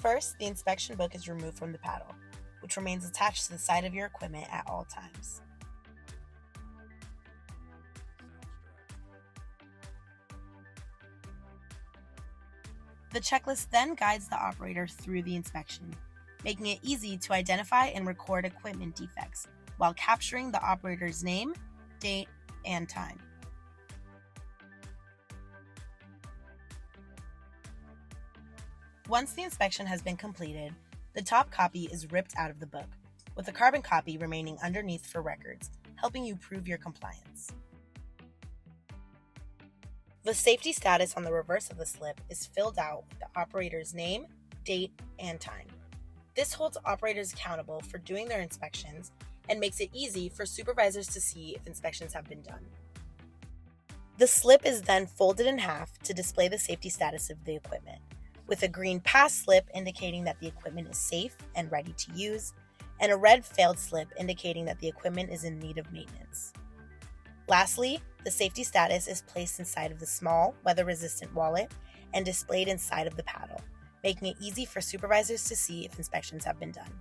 First, the inspection book is removed from the paddle, which remains attached to the side of your equipment at all times. The checklist then guides the operator through the inspection, making it easy to identify and record equipment defects while capturing the operator's name, date, and time. Once the inspection has been completed, the top copy is ripped out of the book, with the carbon copy remaining underneath for records, helping you prove your compliance. The safety status on the reverse of the slip is filled out with the operator's name, date, and time. This holds operators accountable for doing their inspections and makes it easy for supervisors to see if inspections have been done. The slip is then folded in half to display the safety status of the equipment, with a green pass slip indicating that the equipment is safe and ready to use, and a red failed slip indicating that the equipment is in need of maintenance. Lastly, the safety status is placed inside of the small, weather-resistant wallet and displayed inside of the paddle, making it easy for supervisors to see if inspections have been done.